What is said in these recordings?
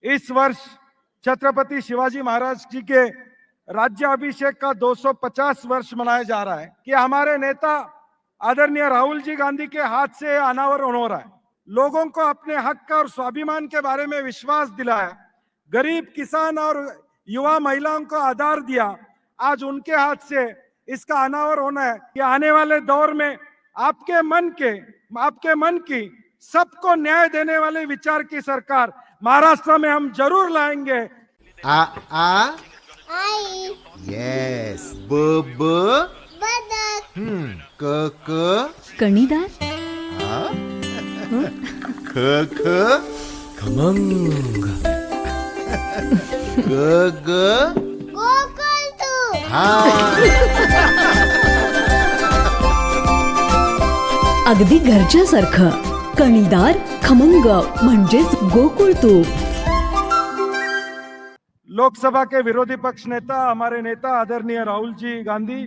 इस वर्ष छत्रपति शिवाजी महाराज जी के राज्याभिषेक का 250 वर्ष मनाया जा रहा है कि हमारे नेता आदरणीय राहुल जी गांधी के हाथ से अनावरण हो रहा है। लोगों को अपने हक और स्वाभिमान के बारे में विश्वास दिलाया, गरीब किसान और युवा महिलाओं को आधार दिया। आज उनके हाथ से इसका अनावरण होना है कि आने वाले दौर में आपके मन की सबको न्याय देने वाले विचार की सरकार महाराष्ट्र में हम जरूर लाएंगे। आ आ आई यस ब ब बदक क क कणीदार ख ख खमंग ग ग गोकुल तू हा अगदी घरच्यासारखं कणीदार खमंग म्हणजेच गोकुळ तूप। लोकसभा के विरोधी पक्ष नेता हमारे नेता आदरणीय राहुल जी गांधी,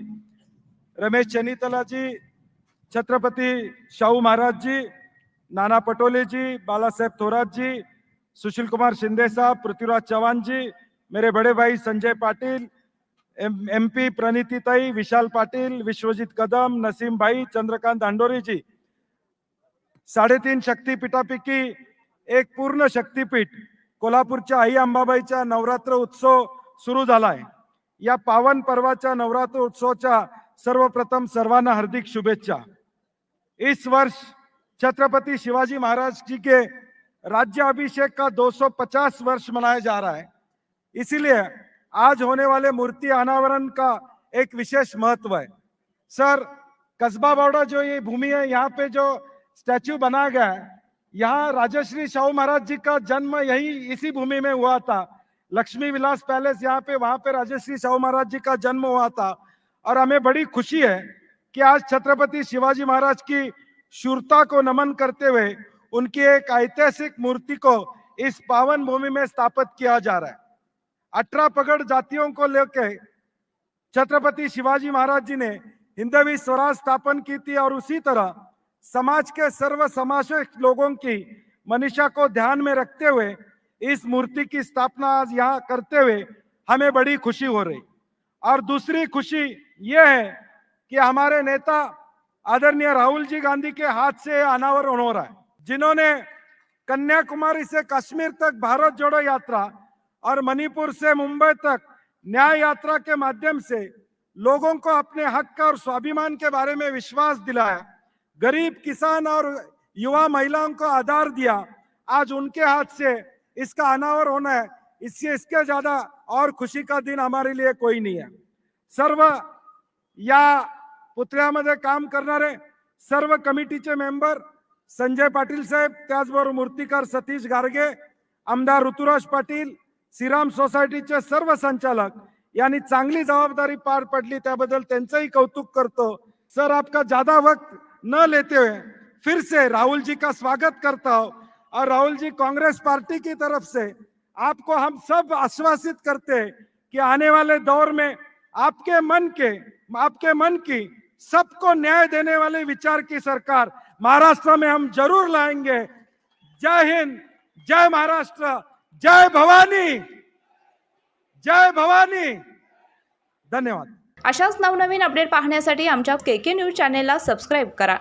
रमेश चन्नीतला जी, छत्रपति शाहू महाराज जी, नाना पटोले जी, बाला साहेब थोरात जी, सुशील कुमार शिंदे साहब, पृथ्वीराज चौहान जी, मेरे बड़े भाई संजय पाटिल, एमपी प्रणीतीताई, विशाल पाटिल, विश्वजीत कदम, नसीम भाई, चंद्रकांत अंडोरी जी, 3.5 शक्तीपीठापैकी एक पूर्ण शक्तीपीठ कोल्हापूरच्या आई अंबाबाईचा नवरात्र उत्सव सुरू झालाय। या पावन पर्वाच्या नवरात्र उत्सवाच्या सर्वप्रथम सर्वांना हार्दिक शुभेच्छा। इस वर्ष छत्रपति शिवाजी महाराज जी के राज्याभिषेक का 250 वर्ष मनाया जा रहा है। इसीलिए आज होने वाले मूर्ति अनावरण का एक विशेष महत्व है। सर, कस्बा बावड़ा जो ये भूमि है, यहाँ पे जो स्टैच्यू बनाया गया है, यहाँ राजश्री शाहू महाराज जी का जन्म यही इसी भूमि में हुआ था। लक्ष्मी विलास पैलेस यहाँ पे, वहां पे राजश्री शाहू महाराज जी का जन्म हुआ था। और हमें बड़ी खुशी है कि आज छत्रपति शिवाजी महाराज की शूरता को नमन करते हुए उनकी एक ऐतिहासिक मूर्ति को इस पावन भूमि में स्थापित किया जा रहा है। 18 पगड़ जातियों को लेकर छत्रपति शिवाजी महाराज जी ने हिंदवी स्वराज स्थापन की थी और उसी तरह समाज के सर्व समावेशक लोगों की मनीषा को ध्यान में रखते हुए इस मूर्ति की स्थापना आज यहाँ करते हुए हमें बड़ी खुशी हो रही। और दूसरी खुशी ये है कि हमारे नेता आदरणीय राहुल जी गांधी के हाथ से अनावरण हो रहा है, जिन्होंने कन्याकुमारी से कश्मीर तक भारत जोड़ो यात्रा और मणिपुर से मुंबई तक न्याय यात्रा के माध्यम से लोगों को अपने हक और स्वाभिमान के बारे में विश्वास दिलाया, गरीब किसान और युवा महिलाओं को आधार दिया। आज उनके हाथ से इसका अनावरण होना है, इसके ज्यादा और खुशी का दिन हमारे लिए कोई नहीं है। सर्व या पुतळ्यामध्ये काम करणारे सर्व कमिटीचे मेंबर संजय पाटील साहेब, त्याचबरोबर मूर्तिकार सतीश गारगे, आमदार ऋतुराज पाटील, श्रीराम सोसायटीचे सर्व संचालक यांनी चांगली जबाबदारी पार पडली, त्याबद्दल त्यांचंही कौतुक करतो। सर, आपका ज्यादा वक्त न लेते हुए फिर से राहुल जी का स्वागत करता हूं। और राहुल जी, कांग्रेस पार्टी की तरफ से आपको हम सब आश्वासित करते हैं कि आने वाले दौर में आपके मन की सबको न्याय देने वाले विचार की सरकार महाराष्ट्र में हम जरूर लाएंगे। जय हिंद, जय महाराष्ट्र, जय भवानी, जय भवानी। धन्यवाद। अशाच नवनवीन अपडेट पाहण्यासाठी आमच्या केके न्यूज चॅनेलला सबस्क्राईब करा।